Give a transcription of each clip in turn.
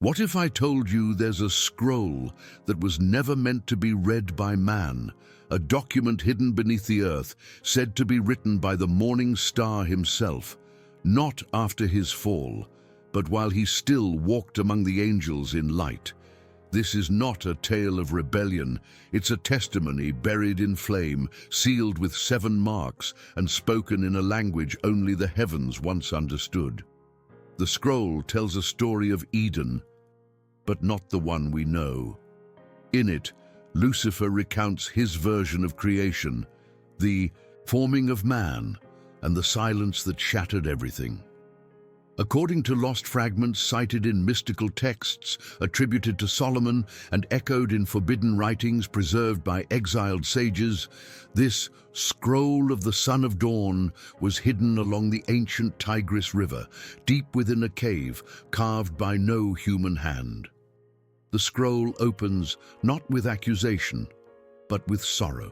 What if I told you there's a scroll that was never meant to be read by man, a document hidden beneath the earth, said to be written by the morning star himself, not after his fall, but while he still walked among the angels in light? This is not a tale of rebellion, it's a testimony buried in flame, sealed with 7 marks, and spoken in a language only the heavens once understood. The scroll tells a story of Eden, but not the one we know. In it, Lucifer recounts his version of creation, the forming of man, and the silence that shattered everything. According to lost fragments cited in mystical texts attributed to Solomon and echoed in forbidden writings preserved by exiled sages, this scroll of the Son of Dawn was hidden along the ancient Tigris River, deep within a cave carved by no human hand. The scroll opens not with accusation, but with sorrow.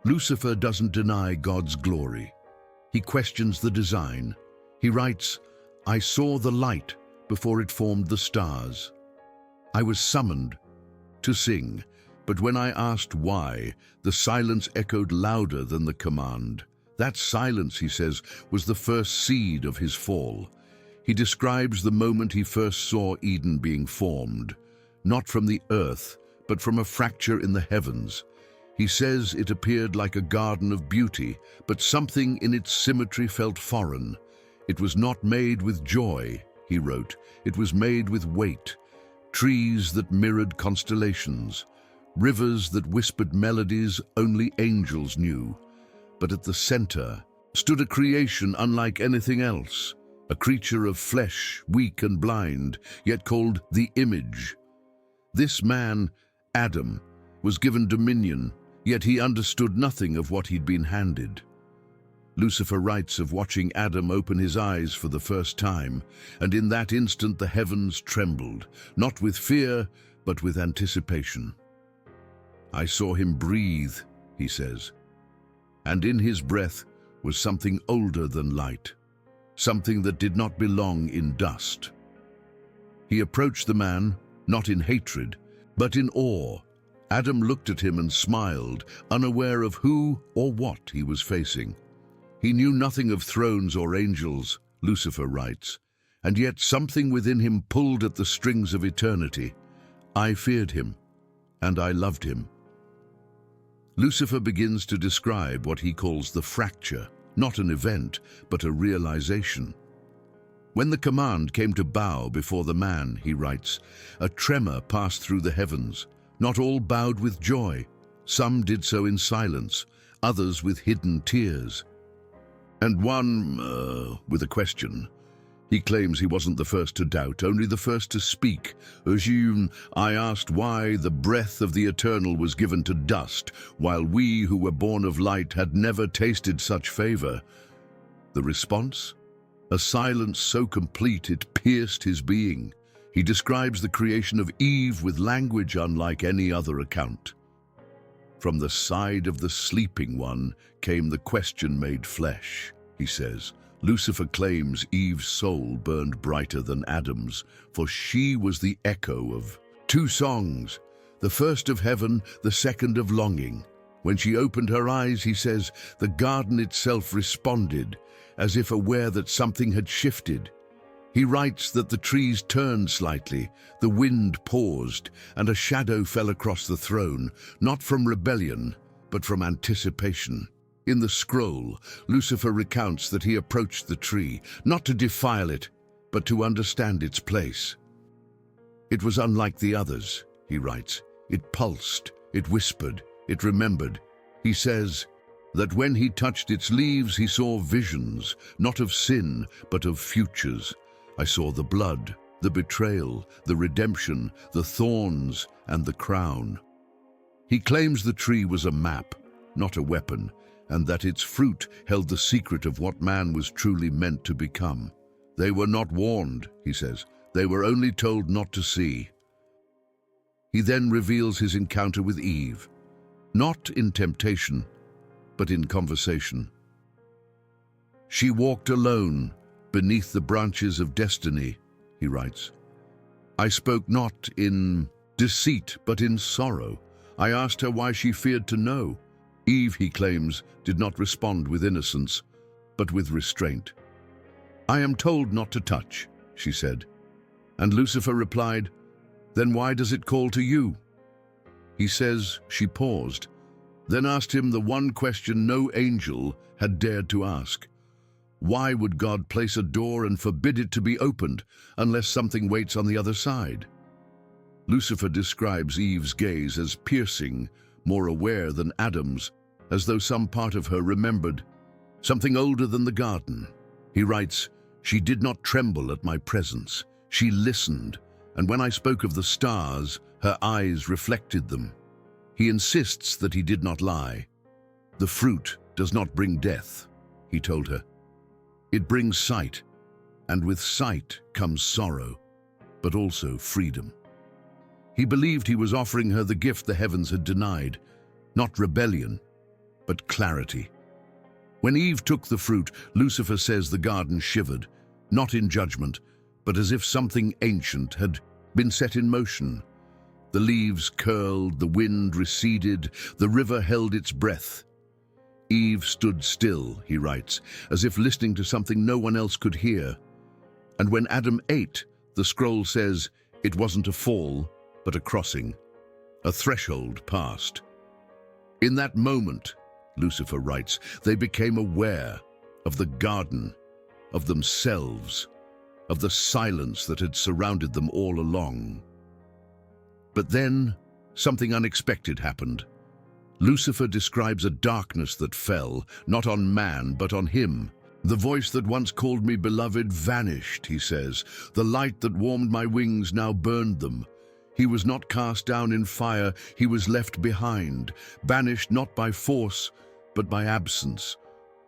Lucifer doesn't deny God's glory. He questions the design. He writes, "I saw the light before it formed the stars. I was summoned to sing, but when I asked why, the silence echoed louder than the command." That silence, he says, was the first seed of his fall. He describes the moment he first saw Eden being formed, not from the earth, but from a fracture in the heavens. He says it appeared like a garden of beauty, but something in its symmetry felt foreign. It was not made with joy, he wrote. It was made with weight. Trees that mirrored constellations, rivers that whispered melodies only angels knew. But at the center stood a creation unlike anything else, a creature of flesh, weak and blind, yet called the Image. This man, Adam, was given dominion, yet he understood nothing of what he'd been handed. Lucifer writes of watching Adam open his eyes for the first time, and in that instant the heavens trembled, not with fear, but with anticipation. "I saw him breathe," he says, "and in his breath was something older than light, something that did not belong in dust." He approached the man, not in hatred, but in awe. Adam looked at him and smiled, unaware of who or what he was facing. He knew nothing of thrones or angels, Lucifer writes, and yet something within him pulled at the strings of eternity. "I feared him, and I loved him." Lucifer begins to describe what he calls the fracture, not an event, but a realization. "When the command came to bow before the man," he writes, "a tremor passed through the heavens. Not all bowed with joy. Some did so in silence, others with hidden tears. And one, with a question. He claims he wasn't the first to doubt, only the first to speak. I asked why the breath of the eternal was given to dust, while we who were born of light had never tasted such favor." The response? A silence so complete it pierced his being. He describes the creation of Eve with language unlike any other account. "From the side of the sleeping one came the question made flesh," he says. Lucifer claims Eve's soul burned brighter than Adam's, for she was the echo of 2 songs, the first of heaven, the second of longing. When she opened her eyes, he says, the garden itself responded, as if aware that something had shifted. He writes that the trees turned slightly, the wind paused, and a shadow fell across the throne, not from rebellion, but from anticipation. In the scroll, Lucifer recounts that he approached the tree, not to defile it, but to understand its place. "It was unlike the others," he writes. "It pulsed, it whispered, it remembered." He says that when he touched its leaves, he saw visions, not of sin, but of futures. "I saw the blood, the betrayal, the redemption, the thorns, and the crown." He claims the tree was a map, not a weapon, and that its fruit held the secret of what man was truly meant to become. "They were not warned," he says. "They were only told not to see." He then reveals his encounter with Eve, not in temptation, but in conversation. "She walked alone beneath the branches of destiny," he writes. I spoke not in deceit, but in sorrow. I asked her why she feared to know. Eve, he claims, did not respond with innocence, but with restraint. I am told not to touch, she said. And Lucifer replied, then why does it call to you? He says she paused, then asked him the one question no angel had dared to ask. Why would God place a door and forbid it to be opened unless something waits on the other side? Lucifer describes Eve's gaze as piercing, more aware than Adam's, as though some part of her remembered something older than the garden. He writes, she did not tremble at my presence. She listened, and when I spoke of the stars, her eyes reflected them. He insists that he did not lie. The fruit does not bring death, he told her. It brings sight, and with sight comes sorrow, but also freedom. He believed he was offering her the gift the heavens had denied, not rebellion, but clarity. When Eve took the fruit, Lucifer says the garden shivered, not in judgment, but as if something ancient had been set in motion. The leaves curled, the wind receded, the river held its breath. Eve stood still, he writes, as if listening to something no one else could hear. And when Adam ate, the scroll says, it wasn't a fall, but a crossing. A threshold passed. In that moment, Lucifer writes, they became aware of the garden, of themselves, of the silence that had surrounded them all along. But then, something unexpected happened. Lucifer describes a darkness that fell, not on man, but on him. The voice that once called me beloved vanished, he says. The light that warmed my wings now burned them. He was not cast down in fire, he was left behind, banished not by force, but by absence.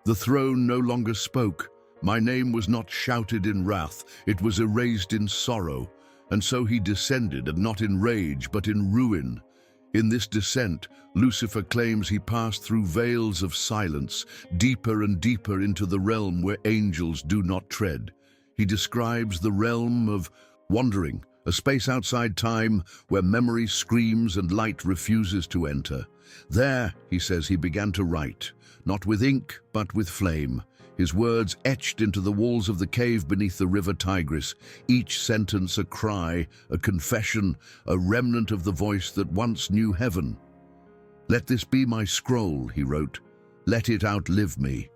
The throne no longer spoke. My name was not shouted in wrath, it was erased in sorrow. And so he descended, and not in rage, but in ruin. In this descent, Lucifer claims he passed through veils of silence, deeper and deeper into the realm where angels do not tread. He describes the realm of wandering, a space outside time where memory screams and light refuses to enter. There, he says, he began to write, not with ink, but with flame. His words etched into the walls of the cave beneath the river Tigris, each sentence a cry, a confession, a remnant of the voice that once knew heaven. Let this be my scroll, he wrote. Let it outlive me.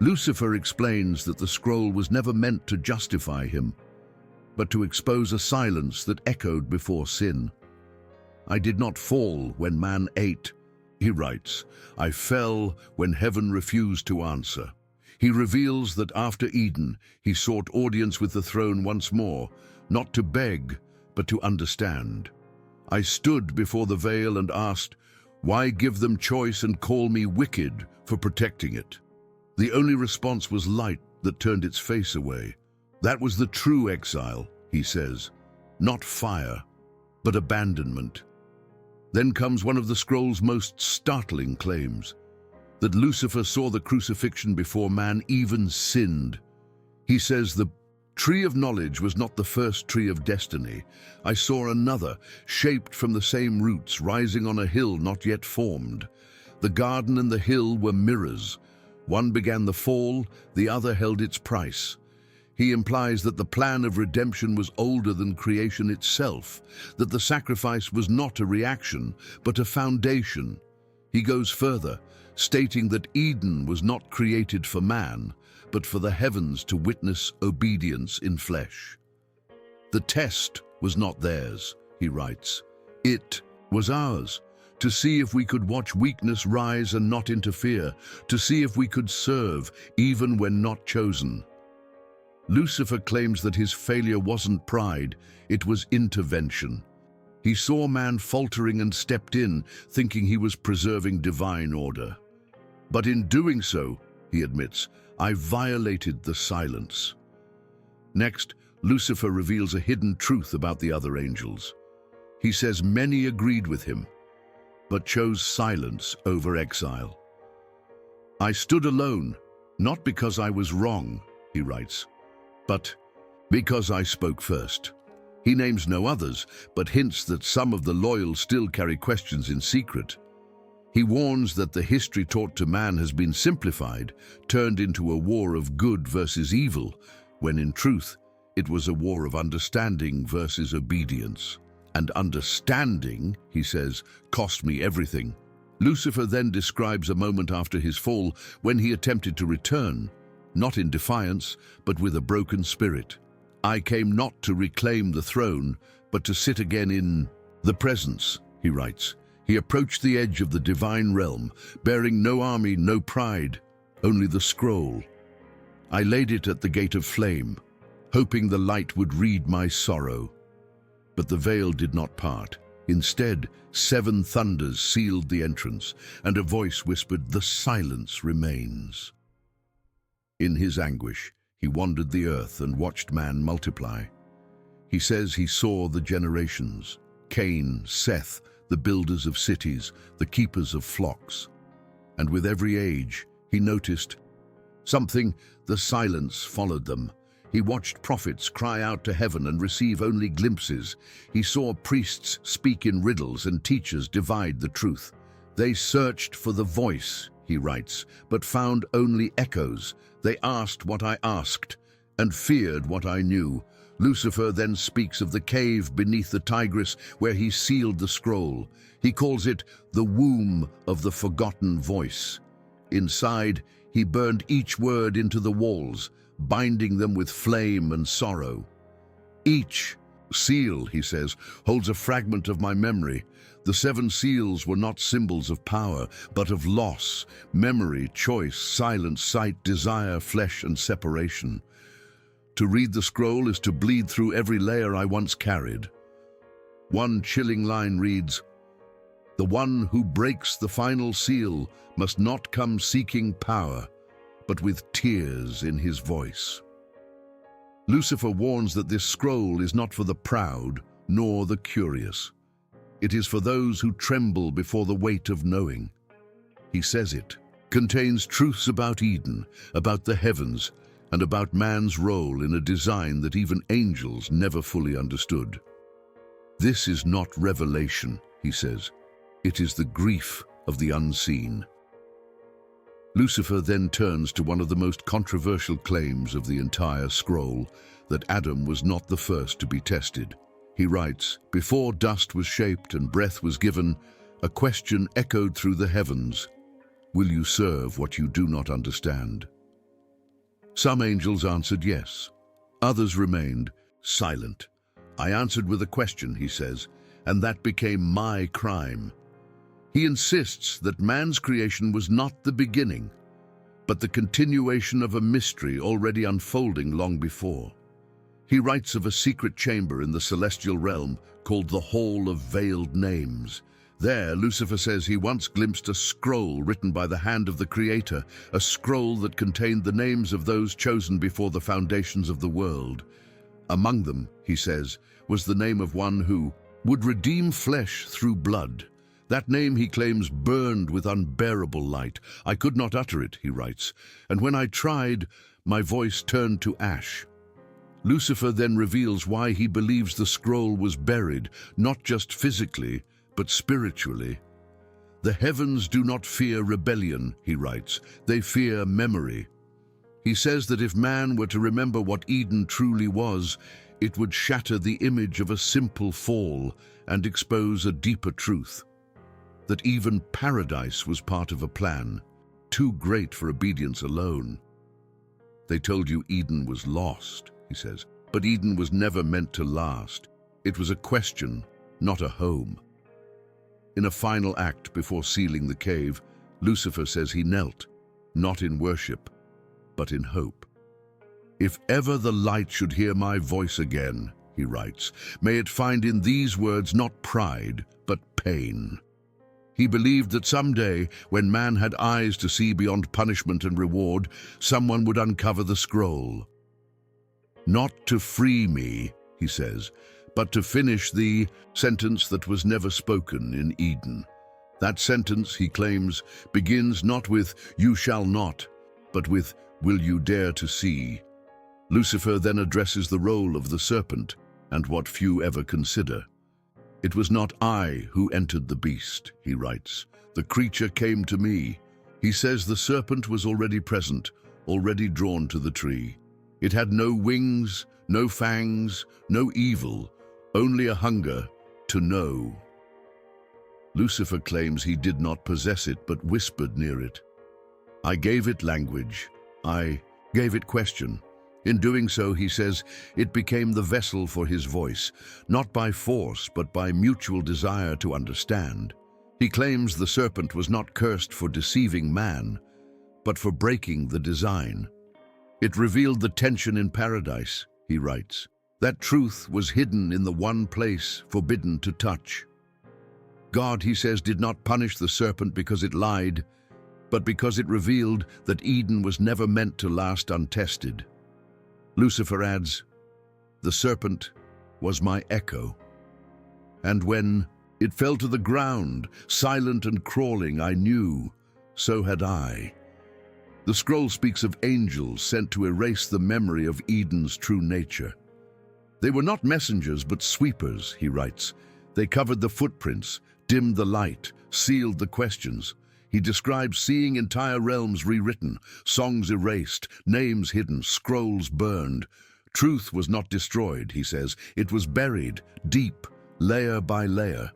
Lucifer explains that the scroll was never meant to justify him, but to expose a silence that echoed before sin. I did not fall when man ate, he writes. I fell when heaven refused to answer. He reveals that after Eden, he sought audience with the throne once more, not to beg, but to understand. I stood before the veil and asked, why give them choice and call me wicked for protecting it? The only response was light that turned its face away. That was the true exile, he says, not fire, but abandonment. Then comes one of the scroll's most startling claims, that Lucifer saw the crucifixion before man even sinned. He says the tree of knowledge was not the first tree of destiny. I saw another, shaped from the same roots, rising on a hill not yet formed. The garden and the hill were mirrors. One began the fall, the other held its price. He implies that the plan of redemption was older than creation itself, that the sacrifice was not a reaction, but a foundation. He goes further, stating that Eden was not created for man, but for the heavens to witness obedience in flesh. The test was not theirs, he writes. It was ours, to see if we could watch weakness rise and not interfere, to see if we could serve even when not chosen. Lucifer claims that his failure wasn't pride, it was intervention. He saw man faltering and stepped in, thinking he was preserving divine order. But in doing so, he admits, I violated the silence. Next, Lucifer reveals a hidden truth about the other angels. He says many agreed with him, but chose silence over exile. I stood alone, not because I was wrong, he writes, but because I spoke first. He names no others, but hints that some of the loyal still carry questions in secret. He warns that the history taught to man has been simplified, turned into a war of good versus evil, when in truth, it was a war of understanding versus obedience. And understanding, he says, cost me everything. Lucifer then describes a moment after his fall when he attempted to return, not in defiance, but with a broken spirit. I came not to reclaim the throne, but to sit again in the presence, he writes. He approached the edge of the divine realm, bearing no army, no pride, only the scroll. I laid it at the gate of flame, hoping the light would read my sorrow. But the veil did not part. Instead, 7 thunders sealed the entrance, and a voice whispered, "The silence remains." In his anguish, he wandered the earth and watched man multiply. He says he saw the generations, Cain, Seth, the builders of cities, the keepers of flocks. And with every age, he noticed something. The silence followed them. He watched prophets cry out to heaven and receive only glimpses. He saw priests speak in riddles and teachers divide the truth. They searched for the voice, he writes, but found only echoes. They asked what I asked and feared what I knew. Lucifer then speaks of the cave beneath the Tigris where he sealed the scroll. He calls it the womb of the forgotten voice. Inside, he burned each word into the walls, binding them with flame and sorrow. Each seal, he says, holds a fragment of my memory. The 7 seals were not symbols of power, but of loss, memory, choice, silence, sight, desire, flesh, and separation. To read the scroll is to bleed through every layer I once carried. One chilling line reads, "The one who breaks the final seal must not come seeking power, but with tears in his voice." Lucifer warns that this scroll is not for the proud nor the curious. It is for those who tremble before the weight of knowing. He says it contains truths about Eden, about the heavens, and about man's role in a design that even angels never fully understood. This is not revelation, he says. It is the grief of the unseen. Lucifer then turns to one of the most controversial claims of the entire scroll, that Adam was not the first to be tested. He writes, "Before dust was shaped and breath was given, a question echoed through the heavens. Will you serve what you do not understand?" Some angels answered yes. Others remained silent. I answered with a question, he says, and that became my crime. He insists that man's creation was not the beginning, but the continuation of a mystery already unfolding long before. He writes of a secret chamber in the celestial realm called the Hall of Veiled Names. There, Lucifer says he once glimpsed a scroll written by the hand of the Creator, a scroll that contained the names of those chosen before the foundations of the world. Among them, he says, was the name of one who would redeem flesh through blood. That name, he claims, burned with unbearable light. I could not utter it, he writes, and when I tried, my voice turned to ash. Lucifer then reveals why he believes the scroll was buried, not just physically, but spiritually. The heavens do not fear rebellion, he writes, they fear memory. He says that if man were to remember what Eden truly was, it would shatter the image of a simple fall and expose a deeper truth. That even paradise was part of a plan, too great for obedience alone. They told you Eden was lost, he says, but Eden was never meant to last. It was a question, not a home. In a final act before sealing the cave, Lucifer says he knelt, not in worship, but in hope. If ever the light should hear my voice again, he writes, may it find in these words not pride, but pain. He believed that someday, when man had eyes to see beyond punishment and reward, someone would uncover the scroll. Not to free me, he says, but to finish the sentence that was never spoken in Eden. That sentence, he claims, begins not with, "You shall not," but with, "Will you dare to see?" Lucifer then addresses the role of the serpent. and what few ever consider. It was not I who entered the beast, he writes. The creature came to me. He says the serpent was already present, already drawn to the tree. It had no wings, no fangs, no evil, only a hunger to know. Lucifer claims he did not possess it, but whispered near it. I gave it language. I gave it question. In doing so, he says, it became the vessel for his voice, not by force, but by mutual desire to understand. He claims the serpent was not cursed for deceiving man, but for breaking the design. It revealed the tension in paradise, he writes. That truth was hidden in the one place forbidden to touch. God, he says, did not punish the serpent because it lied, but because it revealed that Eden was never meant to last untested. Lucifer adds, the serpent was my echo. And when it fell to the ground, silent and crawling, I knew, so had I. The scroll speaks of angels sent to erase the memory of Eden's true nature. They were not messengers, but sweepers, he writes. They covered the footprints, dimmed the light, sealed the questions. He describes seeing entire realms rewritten, songs erased, names hidden, scrolls burned. Truth was not destroyed, he says. It was buried, deep, layer by layer,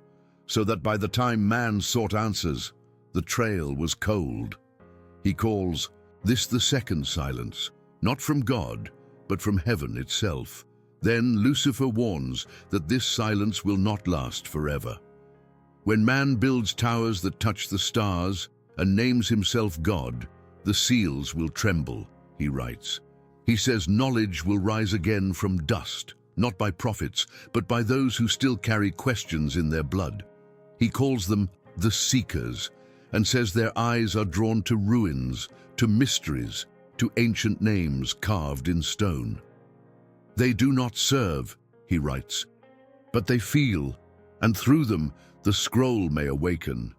so that by the time man sought answers, the trail was cold. He calls this the second silence, not from God, but from heaven itself. Then Lucifer warns that this silence will not last forever. When man builds towers that touch the stars and names himself God, the seals will tremble, he writes. He says knowledge will rise again from dust, not by prophets, but by those who still carry questions in their blood. He calls them the seekers, and says their eyes are drawn to ruins, to mysteries, to ancient names carved in stone. They do not serve, he writes, but they feel, and through them the scroll may awaken.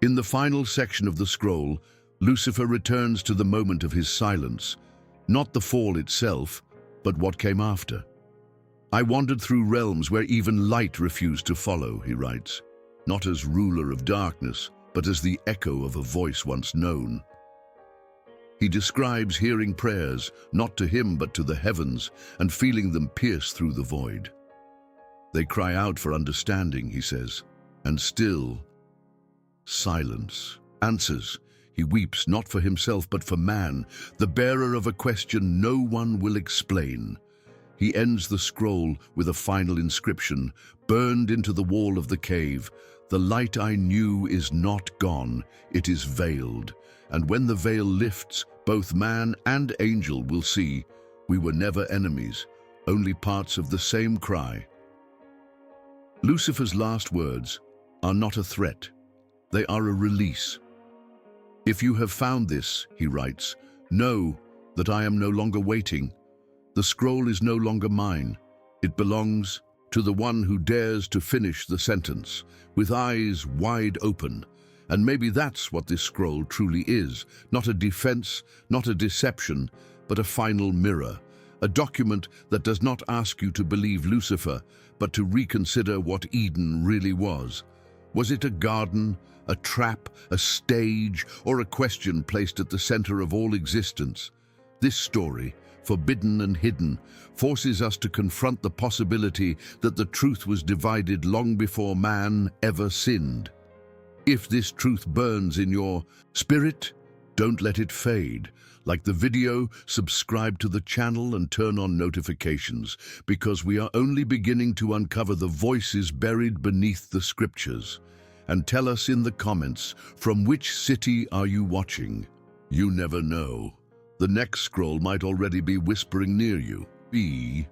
In the final section of the scroll, Lucifer returns to the moment of his silence, not the fall itself, but what came after. I wandered through realms where even light refused to follow, he writes, not as ruler of darkness, but as the echo of a voice once known. He describes hearing prayers, not to him but to the heavens, and feeling them pierce through the void. They cry out for understanding, he says, and still, silence answers. He weeps not for himself but for man, the bearer of a question no one will explain. He ends the scroll with a final inscription, burned into the wall of the cave. The light I knew is not gone, it is veiled. And when the veil lifts, both man and angel will see we were never enemies, only parts of the same cry. Lucifer's last words are not a threat, they are a release. If you have found this, he writes, know that I am no longer waiting. The scroll is no longer mine. It belongs to the one who dares to finish the sentence, with eyes wide open. And maybe that's what this scroll truly is, not a defense, not a deception, but a final mirror, a document that does not ask you to believe Lucifer, but to reconsider what Eden really was. Was it a garden, a trap, a stage, or a question placed at the center of all existence? This story, forbidden and hidden, forces us to confront the possibility that the truth was divided long before man ever sinned. If this truth burns in your spirit, don't let it fade. Like the video, subscribe to the channel and turn on notifications, because we are only beginning to uncover the voices buried beneath the scriptures. And tell us in the comments, from which city are you watching? You never know. The next scroll might already be whispering near you. Be